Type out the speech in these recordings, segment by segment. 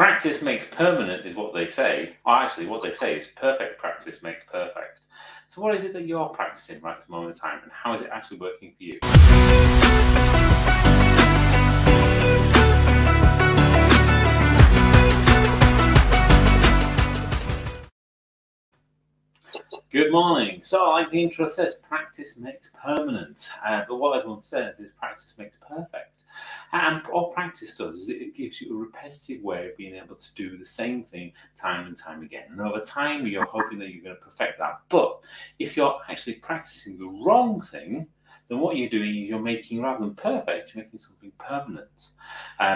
Practice makes permanent is what they say. Or actually, what they say is perfect practice makes perfect. So what is it that you're practicing right at this moment in time, and how is it actually working for you? Good morning. So, like the intro says, practice makes permanent. But what everyone says is practice makes perfect. And all practice does is it gives you a repetitive way of being able to do the same thing time and time again. And over time, you're hoping that you're going to perfect that. But if you're actually practicing the wrong thing, then what you're doing is you're making, rather than perfect, you're making something permanent.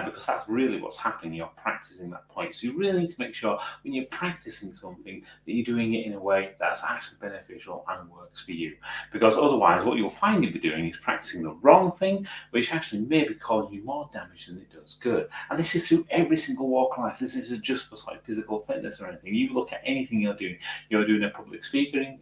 Because that's really what's happening. You're practicing that point. So you really need to make sure when you're practicing something that you're doing it in a way that's actually beneficial and works for you. Because otherwise, what you'll find you'll be doing is practicing the wrong thing, which actually may be causing you more damage than it does good. And this is through every single walk of life. This isn't just for like physical fitness or anything. You look at anything you're doing a public speaking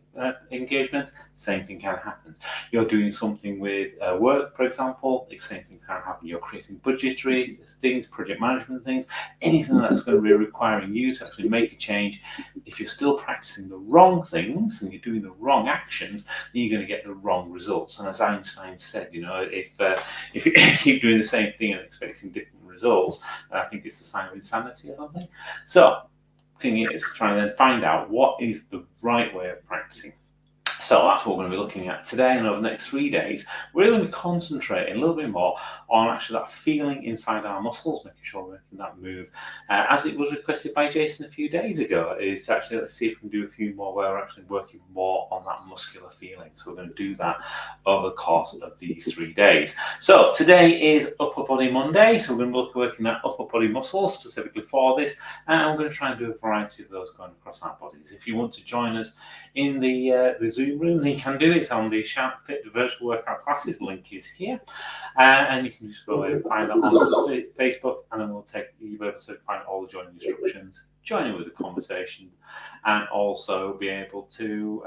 engagement, same thing can happen. You're doing something with work, for example, the same thing can happen. You're creating budgetary things, project management things, anything that's going to be requiring you to actually make a change. If you're still practicing the wrong things and you're doing the wrong actions, then you're going to get the wrong results. And as Einstein said, if you keep doing the same thing and expecting different results, I think it's a sign of insanity or something. So the thing is trying to then find out what is the right way of practicing. So that's what we're going to be looking at today, and over the next 3 days, we're going to be concentrating a little bit more on actually that feeling inside our muscles, making sure we're making that move. As it was requested by Jason a few days ago, is to actually, let's see if we can do a few more where we're actually working more on that muscular feeling. So we're going to do that over the course of these 3 days. So today is Upper Body Monday, so we're going to be working at upper body muscles specifically for this, and we're going to try and do a variety of those going across our bodies. If you want to join us in the Zoom room, then you can do it on the SharpFit Virtual Workout Classes. Link is here, and you can just go and find that on Facebook, and then you'll be able to find all the joining instructions, join in with the conversation, and also be able to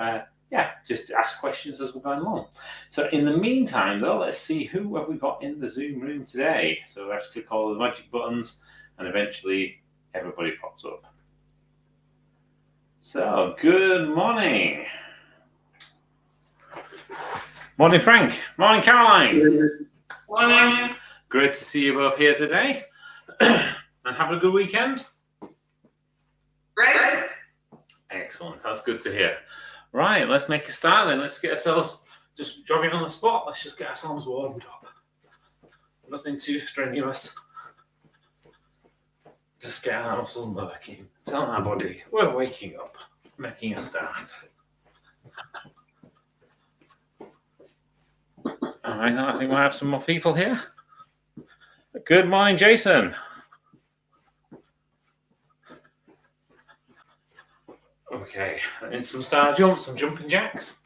just ask questions as we're going along. So in the meantime, though, let's see who have we got in the Zoom room today. So we have to click all the magic buttons, and eventually everybody pops up. So, good morning. Morning, Frank. Morning, Caroline. Morning. Great to see you both here today. And having a good weekend? Great. Excellent. That's good to hear. Right, let's make a start then. Let's get ourselves just jogging on the spot. Let's just get ourselves warmed up. Nothing too strenuous. Just get our muscles working. Tell our body we're waking up, making a start. All right, now I think we'll have some more people here. Good morning, Jason. Okay, and some star jumps, some jumping jacks.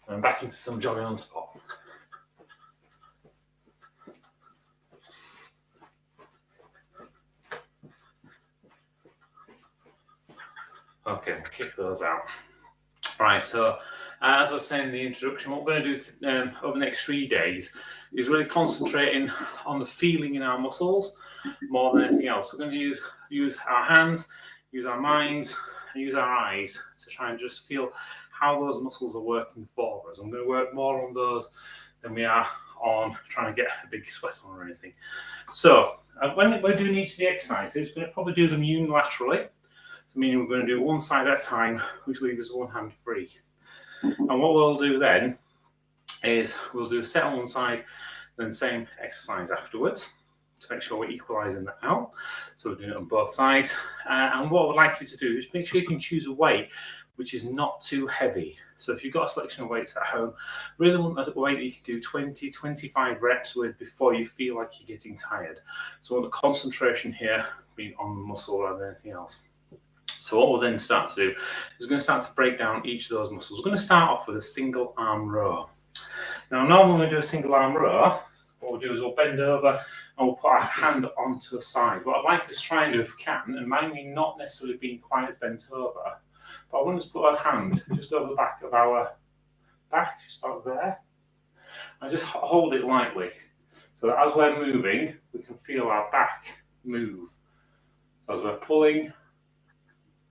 And back into some jogging on the spot. Okay, kick those out. Right, so as I was saying in the introduction, what we're going to do over the next 3 days is really concentrating on the feeling in our muscles more than anything else. We're going to use our hands, use our minds, and use our eyes to try and just feel how those muscles are working for us. I'm going to work more on those than we are on trying to get a big sweat on or anything. So when we're doing each of the exercises, we're going to probably do them unilaterally. So meaning we're going to do one side at a time, which leaves us one hand free. And what we'll do then is we'll do a set on one side, then same exercise afterwards to make sure we're equalising that out. So we're doing it on both sides. And what I'd like you to do is make sure you can choose a weight which is not too heavy. So if you've got a selection of weights at home, really want a weight that you can do 20, 25 reps with before you feel like you're getting tired. So I want the concentration here being on the muscle rather than anything else. So what we'll then start to do is we're going to start to break down each of those muscles. We're going to start off with a single arm row. Now normally when we do a single arm row, what we'll do is we'll bend over we'll put our hand onto the side. What I'd like us to try and do, if we can, and mind me not necessarily being quite as bent over, but I want us to put our hand just over the back of our back, just about there, and just hold it lightly, so that as we're moving, we can feel our back move. So as we're pulling,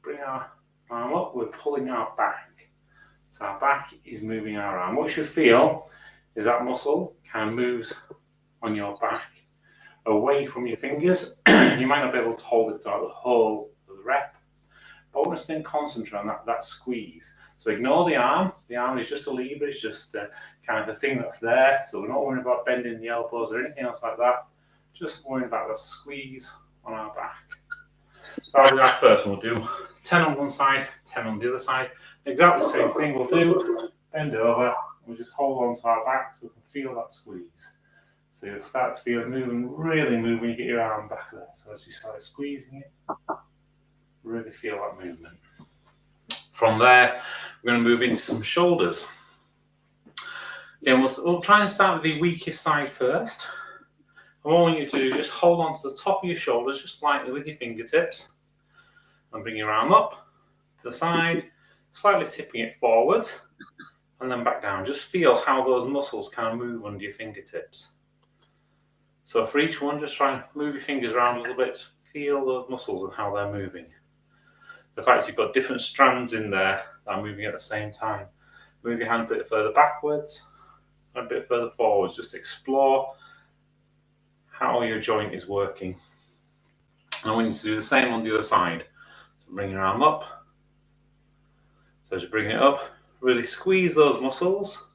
bring our arm up, we're pulling our back. So our back is moving our arm. What you should feel is that muscle kind of moves on your back away from your fingers. You might not be able to hold it throughout the whole of the rep, but I want us to then concentrate on that squeeze. So ignore the arm. The arm is just a lever, it's just kind of the thing that's there. So we're not worrying about bending the elbows or anything else like that. Just worrying about the squeeze on our back. So I'll do that first one. We'll do 10 on one side, 10 on the other side. Exactly the same thing we'll do. Bend over, and we'll just hold on to our back so we can feel that squeeze. So you'll start to feel it moving, really move when you get your arm back there. So as you start squeezing it, really feel that movement. From there, we're going to move into some shoulders. Again, we'll try and start with the weakest side first. And what I want you to do is just hold on to the top of your shoulders, just lightly with your fingertips, and bring your arm up to the side, slightly tipping it forwards, and then back down. Just feel how those muscles kind of move under your fingertips. So for each one, just try and move your fingers around a little bit, just feel those muscles and how they're moving. The fact you've got different strands in there that are moving at the same time. Move your hand a bit further backwards, and a bit further forwards. Just explore how your joint is working. And I want you to do the same on the other side. So bring your arm up. So as you bring it up, really squeeze those muscles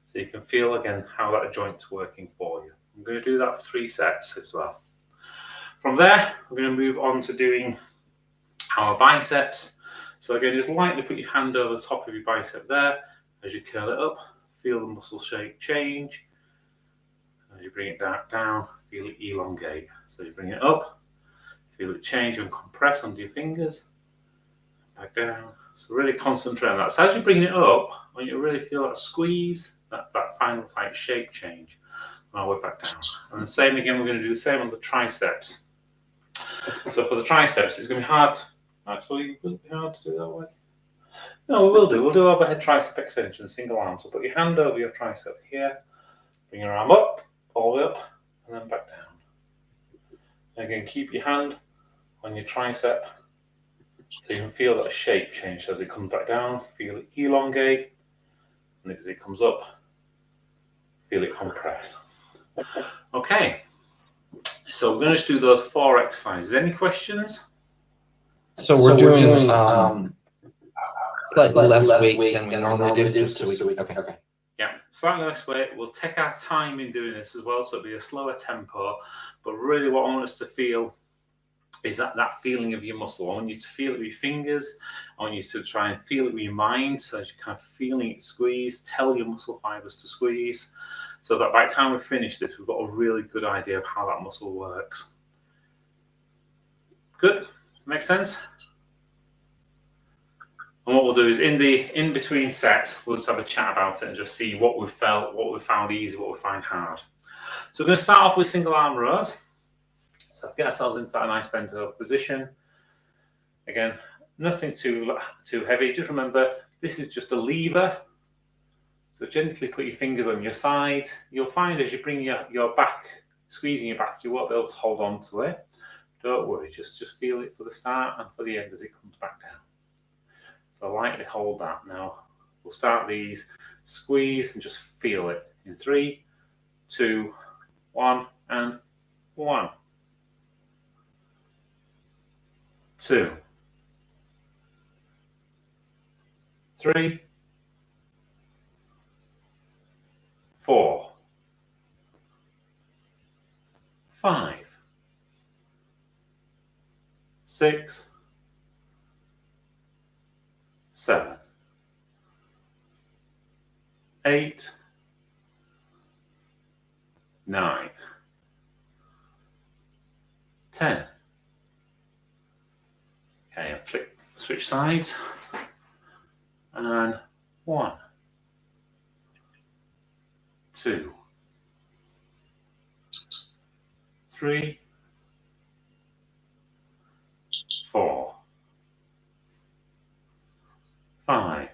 so you can feel again how that joint's working for you. I'm going to do that for 3 sets as well. From there, we're going to move on to doing our biceps. So again, just lightly put your hand over the top of your bicep there. As you curl it up, feel the muscle shape change. As you bring it down, feel it elongate. So you bring it up, feel it change and compress under your fingers. Back down. So really concentrate on that. So as you bring it up, I want you to really feel that squeeze, that final tight shape change. And I'll work back down. And the same again, we're going to do the same on the triceps. So for the triceps, it's going to be hard. Actually, it will be hard to do that way. No, we will do. We'll do overhead tricep extension, single arm. So put your hand over your tricep here, bring your arm up, all the way up, and then back down. And again, keep your hand on your tricep so you can feel that shape change. So as it comes back down, feel it elongate, and as it comes up, feel it compress. Okay, so we're going to just do those 4 exercises. Any questions? So we're doing slightly less weight than we normally do, just so we can, okay. Yeah, slightly less weight. We'll take our time in doing this as well, so it'll be a slower tempo. But really what I want us to feel is that feeling of your muscle. I want you to feel it with your fingers. I want you to try and feel it with your mind. So as you're kind of feeling it squeeze, tell your muscle fibers to squeeze. So that by the time we finish this, we've got a really good idea of how that muscle works. Good? Make sense? And what we'll do is in between sets, we'll just have a chat about it and just see what we've felt, what we've found easy, what we find hard. So we're going to start off with single arm rows. So get ourselves into that nice bent over position. Again, nothing too heavy. Just remember, this is just a lever. So gently put your fingers on your sides. You'll find as you bring your back, squeezing your back, you won't be able to hold on to it. Don't worry, just feel it for the start and for the end as it comes back down. So lightly hold that. Now we'll start these, squeeze and just feel it in 3, 2, 1, and 1, 2, 3, 4, 5, 6, 7, 8, 9, 10. Okay, and switch sides. And 1, 2, 3, 4, 5,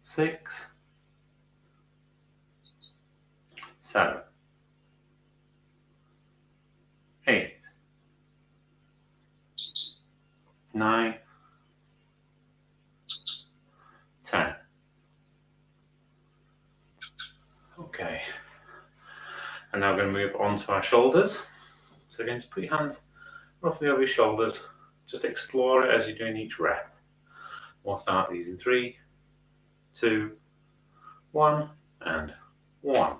6, 7, 8, 9, 10. Okay. And now we're going to move on to our shoulders. So again, just put your hands roughly over your shoulders. Just explore it as you're doing each rep. We'll start these in 3, 2, 1, and 1,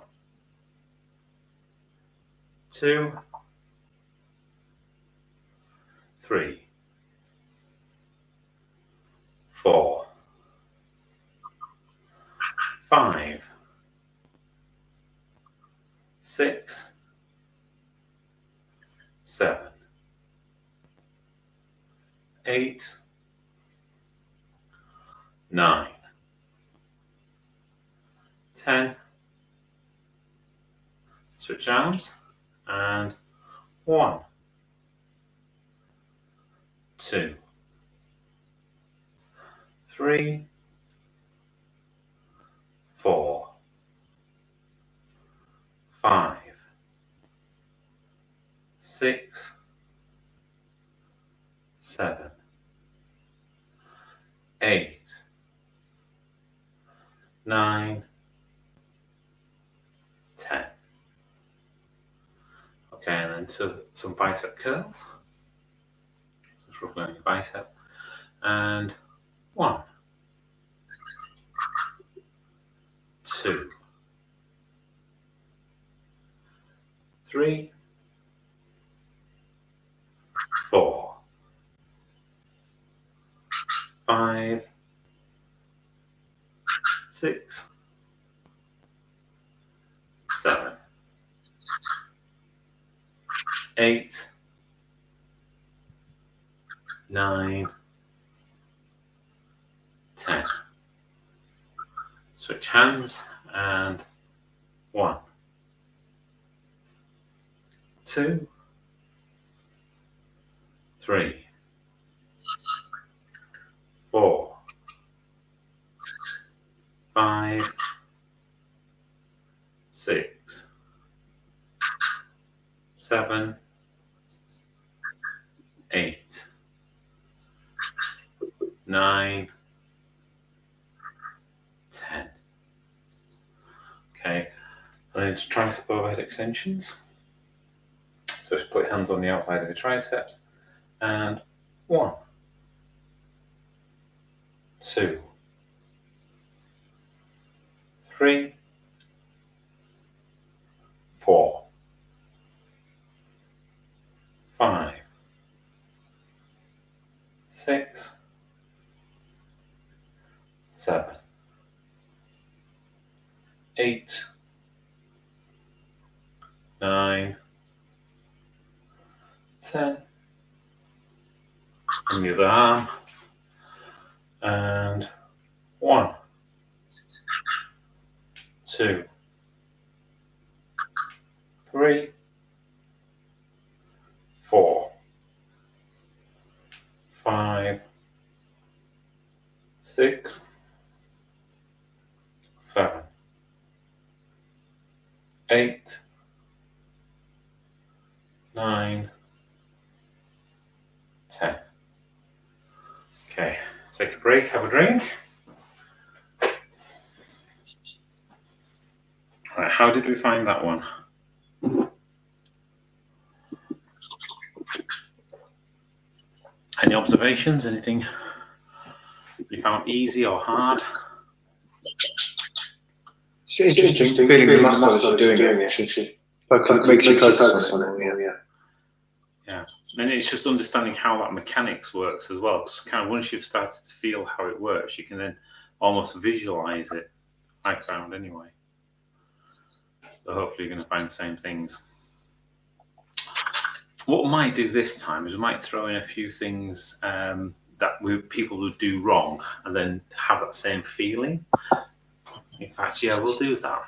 2, 3, 4, 5, 6, 7, 8, 9, 10. Switch arms, and 1, 2, 3, 4, 5, 6, 7, 8, 9, 10. Okay, and then to some bicep curls. So just roughly on your bicep. And 1, 2, 3, 4, 5, 6, 7, 8, 9, 10. Switch hands, and 1, 2, 3, 4, 5, 6, 7, 8, 9, 10. Okay, and then just tricep overhead extensions. So just put your hands on the outside of the triceps, and 1, 2, 3, 4, 5, 6, 7, 8, 9, 10. And the other arm. And 1, 2, 3, 4, 5, 6, 7, 8, 9, 10. Okay, take a break, have a drink. Right, how did we find that one? Any observations? Anything you found easy or hard? It's interesting feeling the muscle as you're doing it, actually. Makes you focus on it, yeah. Yeah, and it's just understanding how that mechanics works as well. So kind of once you've started to feel how it works, you can then almost visualize it, I found anyway. So hopefully you're going to find the same things. What we might do this time is we might throw in a few things that people would do wrong and then have that same feeling. In fact, yeah, we'll do that.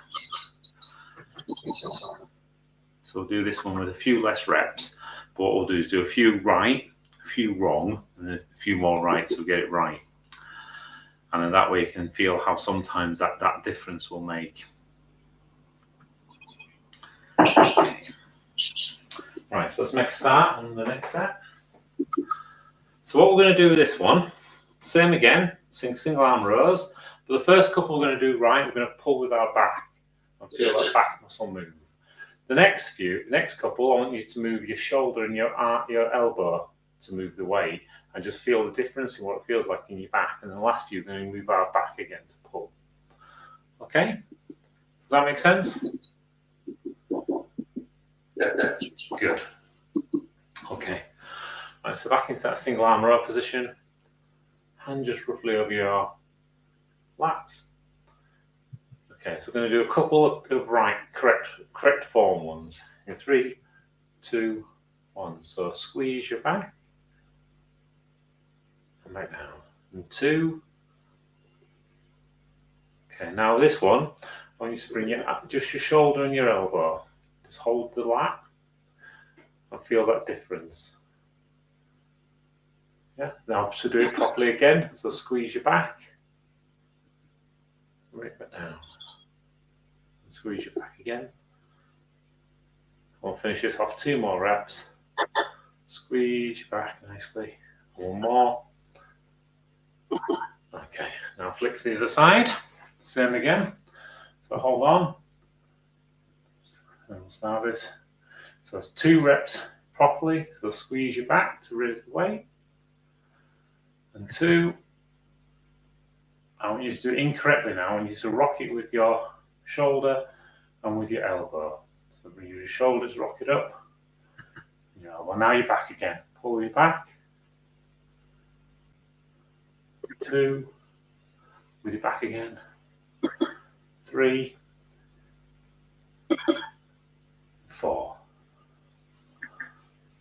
So we'll do this one with a few less reps. But what we'll do is do a few right, a few wrong, and then a few more right, so get it right. And then that way you can feel how sometimes that difference will make. Right, so let's make a start on the next set. So what we're going to do with this one, same again, single arm rows. But the first couple we're going to do right, we're going to pull with our back and feel that back muscle move. The next couple, I want you to move your shoulder and your elbow to move the weight, and just feel the difference in what it feels like in your back. And the last few, we're going to move our back again to pull. Okay? Does that make sense? Good. Okay. Right, so back into that single arm row position. Hand just roughly over your lats. Okay, so we're going to do a couple of right, correct form ones. In 3, 2, 1. So squeeze your back. And back down. And 2. Okay, now this one, I want you to bring just your shoulder and your elbow. Just hold the lat and feel that difference. Yeah, now to do it properly again, so squeeze your back. Right back down. And squeeze your back again. We'll finish this off 2 more reps. Squeeze your back nicely. 1 more. Okay, now flick to the other side. Same again. So hold on. And we'll start this. So it's 2 reps properly. So squeeze your back to raise the weight. And 2. I want you to do it incorrectly now. I want you to rock it with your shoulder and with your elbow. So bring your shoulders, rock it up. Your elbow. Now you're back again. Pull your back. 2. With your back again. 3. 4.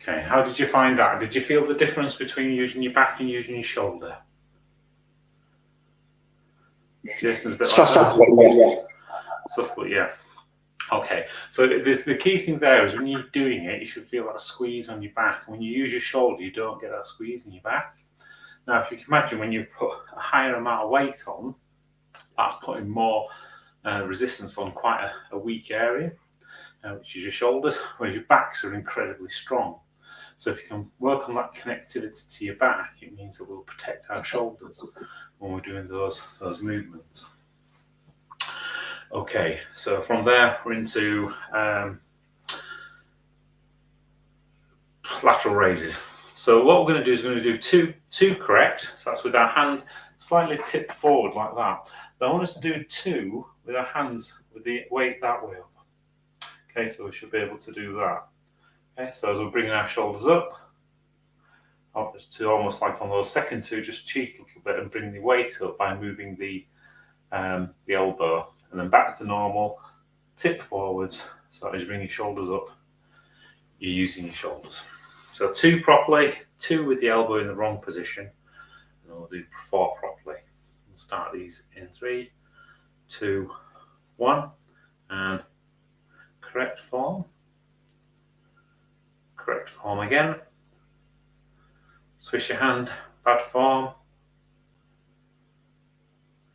Okay, how did you find that? Did you feel the difference between using your back and using your shoulder? Jason's a bit like that. Subtly, yeah. Okay, so the key thing there is when you're doing it, you should feel that squeeze on your back. When you use your shoulder, you don't get that squeeze in your back. Now, if you can imagine when you put a higher amount of weight on, that's putting more resistance on quite a weak area, which is your shoulders, whereas your backs are incredibly strong. So if you can work on that connectivity to your back, it means that we'll protect our shoulders when we're doing those movements. Okay, so from there we're into lateral raises. So what we're going to do is we're going to do two correct. So that's with our hand slightly tipped forward like that. Now I want us to do 2 with our hands with the weight that way up. Okay, so we should be able to do that. Okay, so as we're bringing our shoulders up just to almost like on those second 2, just cheat a little bit and bring the weight up by moving the elbow, and then back to normal, tip forwards. So as you bring your shoulders up, you're using your shoulders. So 2 properly, 2 with the elbow in the wrong position, and we'll do 4 properly. We'll start these in 3, 2, 1, and correct form. Correct form again. Switch your hand, bad form.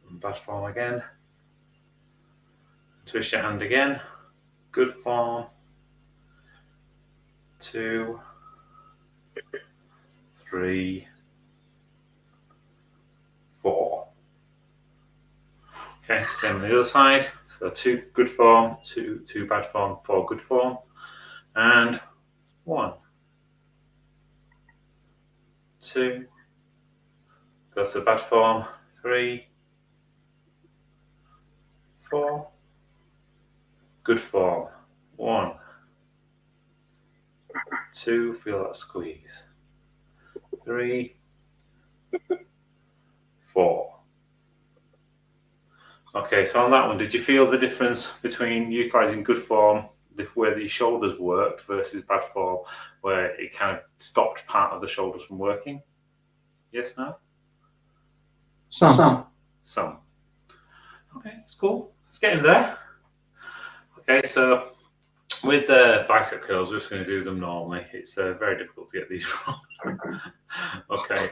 And bad form again. Twist your hand again. Good form. 2, 3, 4. Okay, same on the other side. So 2 good form, 2 bad form, 4 good form, and 1, 2. Go to bad form. 3, 4. Good form. 1, 2. Feel that squeeze. 3, 4. Okay, so on that one, did you feel the difference between utilising good form, where the shoulders worked, versus bad form, where it kind of stopped part of the shoulders from working? Yes, no? Some. Okay, it's cool. It's getting there. Okay, so With bicep curls, we're just going to do them normally. It's very difficult to get these wrong. Okay,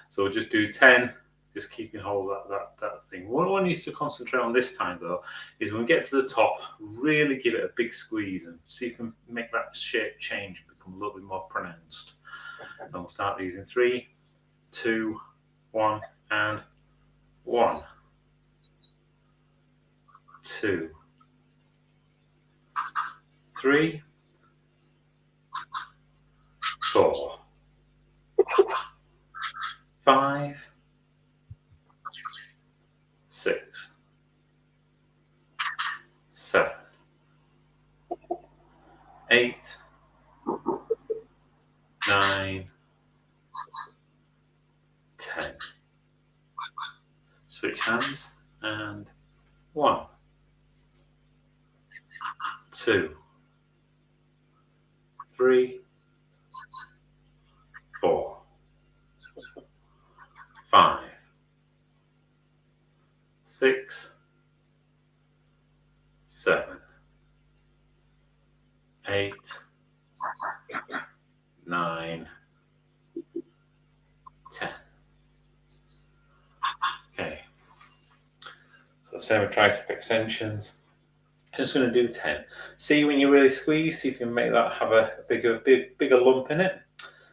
so we'll just do 10, just keeping hold of that thing. What one needs to concentrate on this time, though, is when we get to the top, really give it a big squeeze and see if you can make that shape change, become a little bit more pronounced. And we'll start these in 3, 2, 1, and 1, 2, 3, 4, 5, 6, 7, 8, 9, 10. Switch hands and 1, 2, 3, 4, 5, 6, 7, 8, 9, 10. Okay. So same with tricep extensions. I'm just going to do 10. See when you really squeeze, see if you can make that have a bigger lump in it.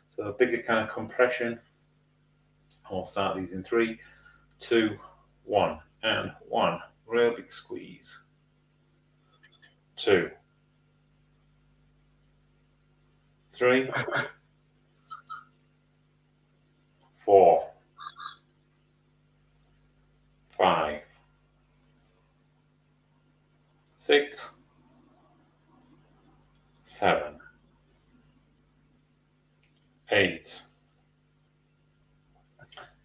So a bigger kind of compression. And we'll start these in 3, 2, 1, and 1. Real big squeeze. 2, 3, 4, 5, 6, 7, 8,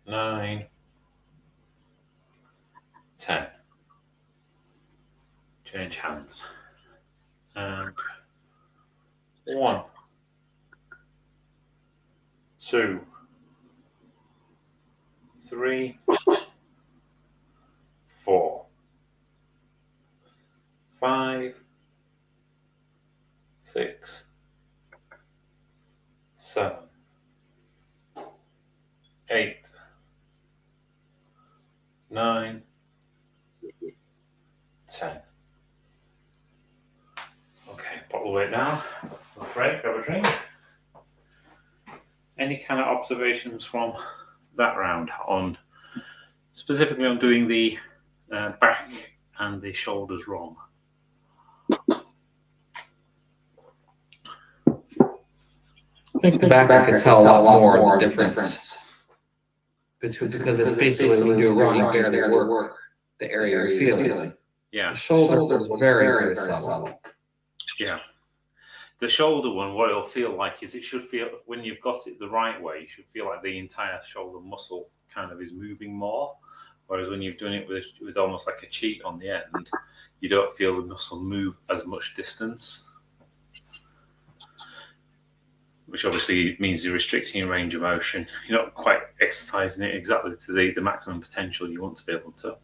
9, 10. Change hands. And 1, 2, 3, 4, 5, 6, 7, 8, 9, 10. Okay, bottle weight down. Break, grab a drink. Any kind of observations from that round on, specifically on doing the back and the shoulders wrong? I think the back I could tell a lot more of the difference between, because it's basically when you do it wrong, you barely work the area you're feeling. Yeah. The shoulder was very, very subtle. Yeah. The shoulder one, what it'll feel like is it should feel, when you've got it the right way, you should feel like the entire shoulder muscle kind of is moving more. Whereas when you've done it with almost like a cheat on the end, you don't feel the muscle move as much distance. Which obviously means you're restricting your range of motion. You're not quite exercising it exactly to the maximum potential you want to be able to.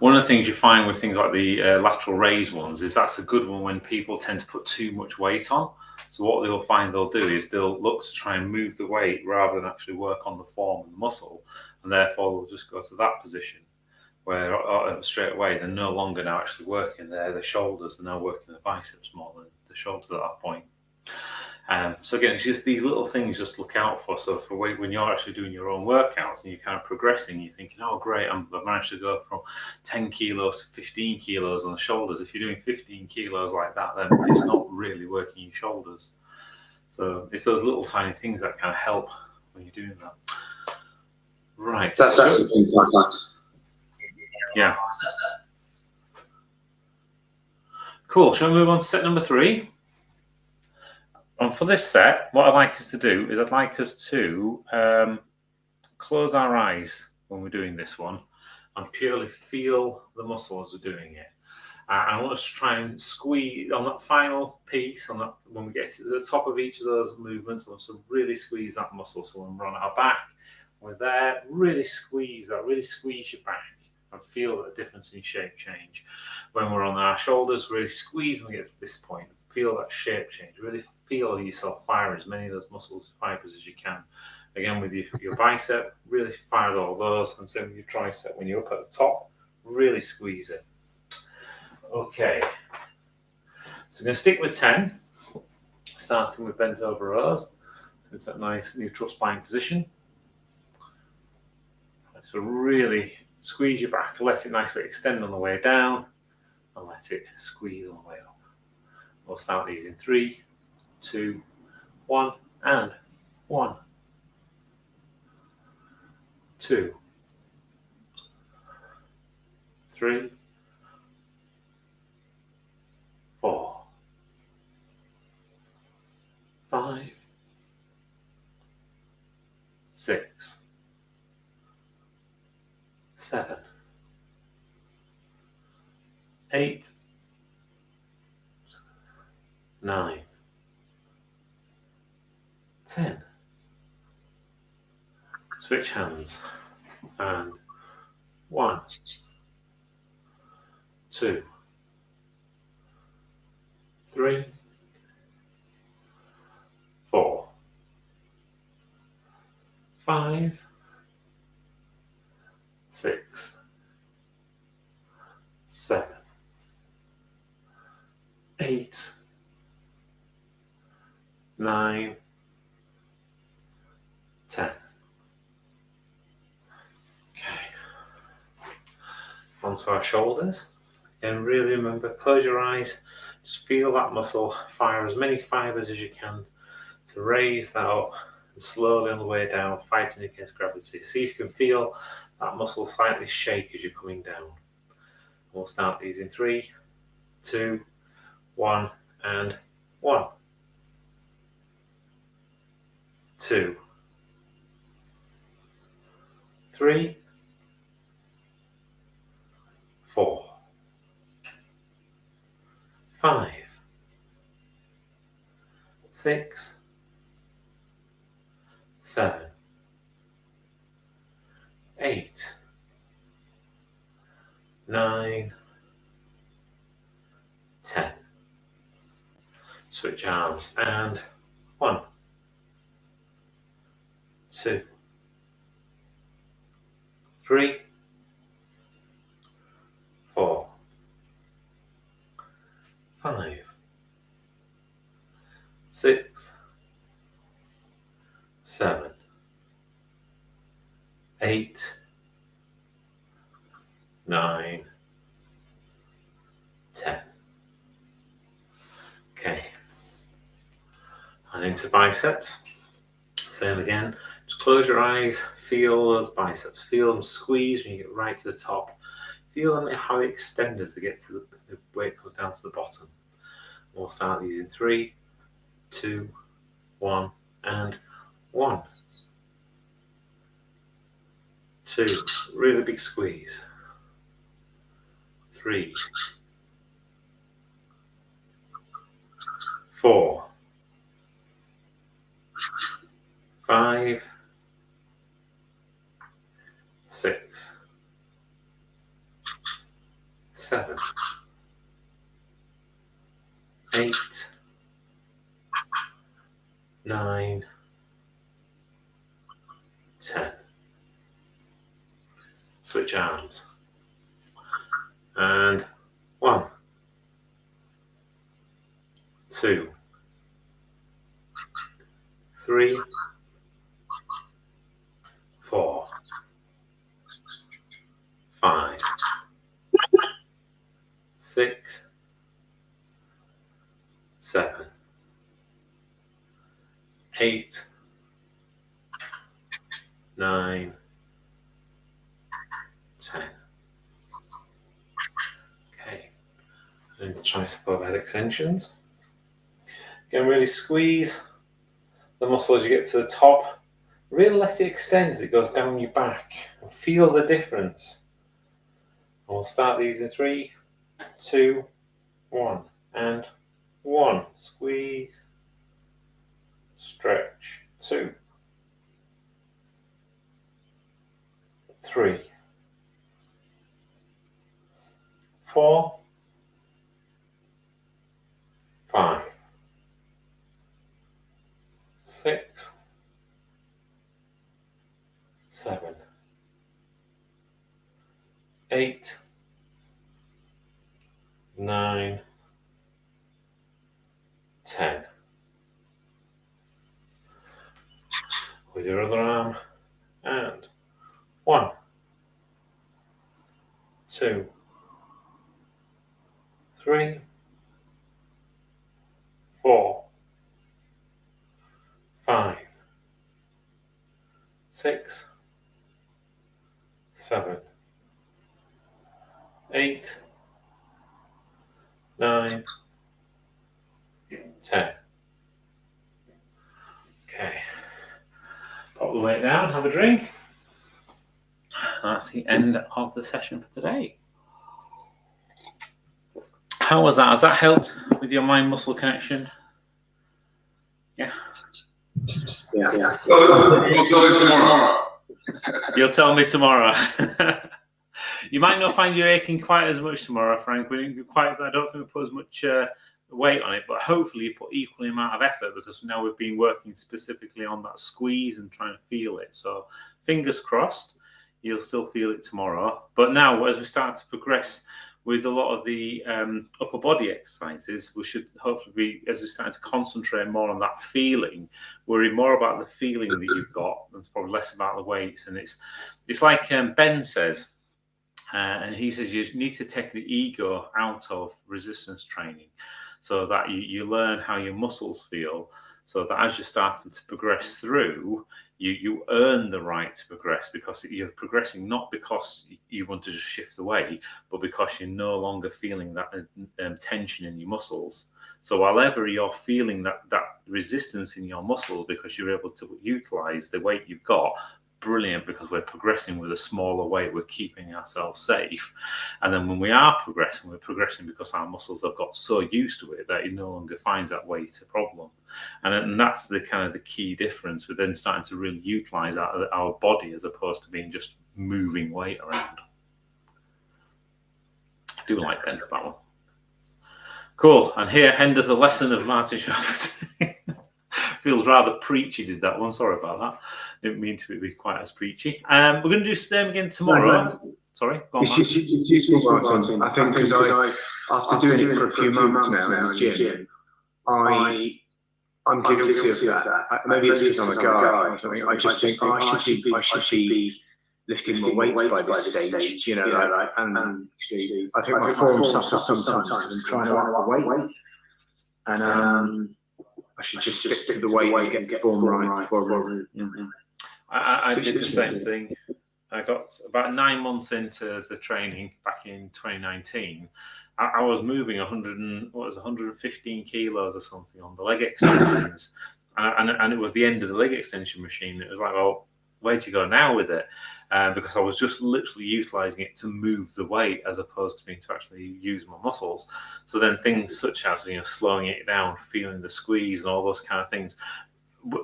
One of the things you find with things like the lateral raise ones is that's a good one when people tend to put too much weight on. So what they'll find they'll do is they'll look to try and move the weight rather than actually work on the form and the muscle, and therefore they'll just go to that position where straight away they're no longer now actually working the shoulders, they're now working the biceps more than the shoulders at that point. So again, it's just these little things just look out for. So for when you're actually doing your own workouts and you're kind of progressing, you're thinking, oh great, I've managed to go from 10 kilos to 15 kilos on the shoulders. If you're doing 15 kilos like that, then it's not really working your shoulders. So it's those little tiny things that kind of help when you're doing that. Right. That's actually things like that. Yeah. Cool. Shall we move on to set number 3? And for this set, what I'd like us to do is I'd like us to close our eyes when we're doing this one and purely feel the muscle as we're doing it. And I want us to try and squeeze on that final piece, on that, when we get to the top of each of those movements, I want us to really squeeze that muscle. So when we're on our back, we're there, really squeeze that, really squeeze your back. and feel the difference in shape change. When we're on our shoulders, really squeeze when we get to this point. Feel that shape change. Really feel yourself fire as many of those muscles fibers as you can. Again, with your bicep, really fire all those, and same with your tricep. When you're up at the top, really squeeze it. Okay, so I'm going to stick with 10, starting with bent over rows. So it's that nice neutral spine position. So really squeeze your back, let it nicely extend on the way down, and let it squeeze on the way up. We'll start these in 3, 2, 1, and 1, 2, 3, 4, 5, 6, 7, 8, 9, 10. Switch hands. And 1, 2, 3, 4, 5, 6, 7, 8, 9, 10. Okay. Onto our shoulders. And really remember, close your eyes. Just feel that muscle fire as many fibers as you can to raise that up, and slowly on the way down, fighting against gravity. See if you can feel that muscle slightly shake as you're coming down. We'll start these in 3, 2, 1, and 1, 2, 3, 4, 5, 6, 7, 8, 9, 10. Switch arms and 1, 2, 3, 4, 5, 6, 7, 8, 9, 10. Okay. And into biceps. Same again. Just close your eyes, feel those biceps, feel them squeeze when you get right to the top. Feel them how they extend as they get to the weight comes down to the bottom. We'll start these in 3, 2, 1, and 1, 2, really big squeeze. 3, 4, 5, 6, 7, 8, 9, 10. Switch arms. And 1, 2, 3, 4, 5, 6, 7, 8, 9, 10. Okay, and tricep overhead extensions. Again, really squeeze the muscle as you get to the top. Really let it extend as it goes down your back. And feel the difference. And we'll start these in 3, 2, 1, and 1. Squeeze, stretch. 2, 3, 4, 5, 6, 7, 8, 9, 10. With your other arm, and 1, 2, 3, 4, 5, 6, 7, 8, 9, 10. Okay. Pop the weight down, have a drink. That's the end of the session for today. How was that? Has that helped with your mind-muscle connection? Yeah. Yeah. You'll tell me tomorrow. You'll tell me tomorrow. You might not find you aching quite as much tomorrow, Frank. I don't think we put as much weight on it, but hopefully you put equal amount of effort, because now we've been working specifically on that squeeze and trying to feel it. So fingers crossed, you'll still feel it tomorrow. But now, as we start to progress with a lot of the upper body exercises, we should hopefully be, as we start to concentrate more on that feeling, worry more about the feeling that you've got, and probably less about the weights. And it's like Ben says, and he says you need to take the ego out of resistance training, so that you learn how your muscles feel, so that as you're starting to progress through, you earn the right to progress, because you're progressing not because you want to just shift the weight, but because you're no longer feeling that tension in your muscles. So whenever you're feeling that resistance in your muscles because you're able to utilize the weight you've got, brilliant, because we're progressing with a smaller weight, we're keeping ourselves safe. And then when we are progressing, we're progressing because our muscles have got so used to it that it no longer finds that weight a problem. And that's the kind of the key difference. We're then starting to really utilize our body, as opposed to being just moving weight around. I do like Ben for that one. Cool. And here endeth the lesson of Martin Sharp. Feels rather preachy, did that one. Sorry about that. Didn't mean to be quite as preachy. We're going to do stem again tomorrow. Sorry, go on, It's useful, Martin. I think because after doing it for a few months now in the gym, I'm guilty of that. Maybe it's because I'm a guy or something. I just think I should be lifting more weights by this stage, you know, like, and I think my form suffers sometimes and trying to up the weight, and I should just stick to the weight and get the form right. I did the same thing. I got about 9 months into the training back in 2019. I was moving 115 kilos or something on the leg extensions, and it was the end of the leg extension machine. It was like, well, where do you go now with it? Because I was just literally utilizing it to move the weight, as opposed to being to actually use my muscles. So then things such as, slowing it down, feeling the squeeze and all those kind of things,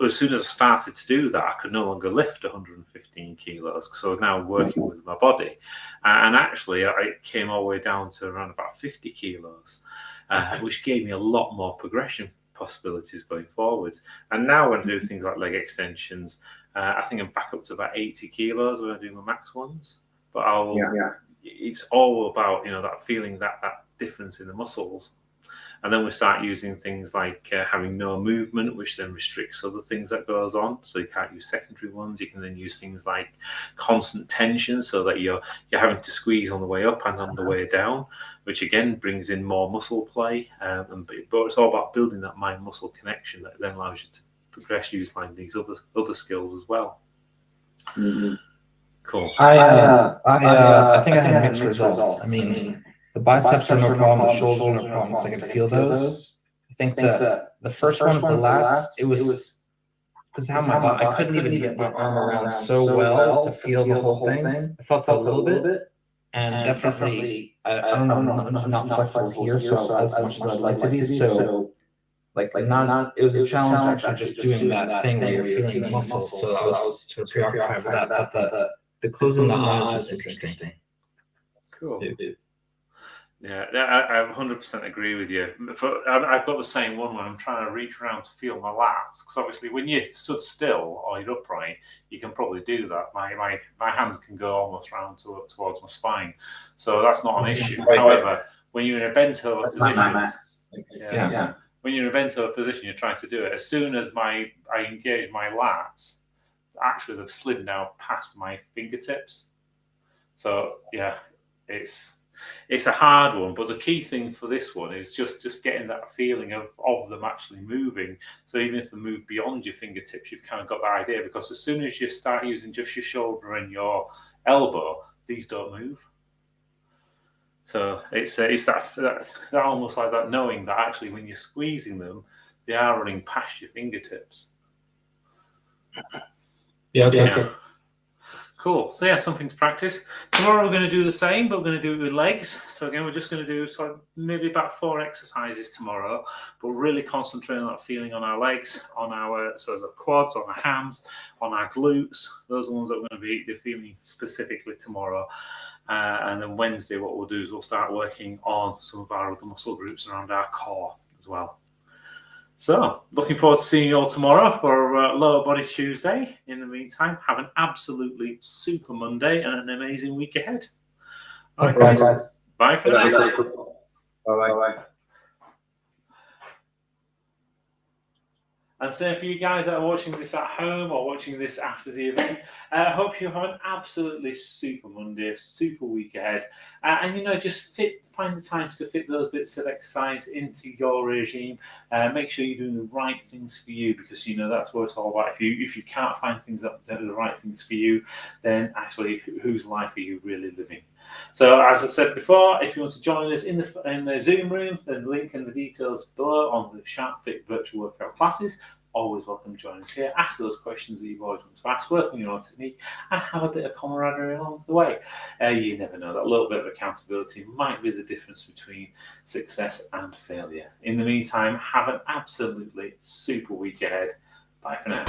as soon as I started to do that, I could no longer lift 115 kilos, because I was now working with my body. And actually, I came all the way down to around about 50 kilos, which gave me a lot more progression possibilities going forwards. And now when I do things like leg extensions, I think I'm back up to about 80 kilos when I do my max ones. But it's all about, that feeling, that difference in the muscles. And then we start using things like having no movement, which then restricts other things that goes on. So you can't use secondary ones. You can then use things like constant tension, so that you're having to squeeze on the way up and on the way down, which again brings in more muscle play. But it's all about building that mind-muscle connection that then allows you to progress utilizing these other skills as well. Mm-hmm. Cool. I think I had mixed results. I mean, the biceps are no problem, the shoulders are no problem, so I can feel those. I think the first one, the lats, it was because I couldn't even get my arm around so well to feel the whole thing. I felt a little bit, and definitely, I don't know, I'm not flexible here, so as much as I'd like to be, so it was a challenge actually just doing that thing where you're feeling the muscles, so I was sort of preoccupied with that, but the closing the eyes was interesting. Cool. Yeah, I 100% agree with you. I've got the same one when I'm trying to reach around to feel my lats, because obviously when you stood still or you're upright, you can probably do that. My hands can go almost round towards my spine, so that's not an issue. However, when you're in a bent over position, when you're in a bent over position, you're trying to do it. As soon as I engage my lats, actually they've slid now past my fingertips. So yeah, it's a hard one, but the key thing for this one is just getting that feeling of them actually moving. So even if they move beyond your fingertips, you've kind of got that idea, because as soon as you start using just your shoulder and your elbow, these don't move. So it's that almost like that knowing that actually when you're squeezing them, they are running past your fingertips. Yeah, okay. Yeah. Cool. So yeah, something to practice. Tomorrow we're going to do the same, but we're going to do it with legs. So again, we're just going to do maybe about 4 exercises tomorrow, but really concentrating on that feeling on our legs, on our the quads, on our hams, on our glutes. Those are the ones that we're going to be feeling specifically tomorrow. And then Wednesday, what we'll do is we'll start working on some of our other muscle groups around our core as well. So, looking forward to seeing you all tomorrow for Lower Body Tuesday. In the meantime, have an absolutely super Monday and an amazing week ahead. Thanks, guys. Bye for now. Bye-bye. And same for you guys that are watching this at home or watching this after the event. I hope you have an absolutely super Monday, super week ahead. And, just find the time to fit those bits of exercise into your regime. Make sure you're doing the right things for you, because, that's what it's all about. If you can't find things that are the right things for you, then actually, whose life are you really living? So, as I said before, if you want to join us in the Zoom room, then the link and the details below on the SharpFit virtual workout classes. Always welcome to join us here. Ask those questions that you've always wanted to ask, work on your own technique, and have a bit of camaraderie along the way. You never know, that little bit of accountability might be the difference between success and failure. In the meantime, have an absolutely super week ahead. Bye for now.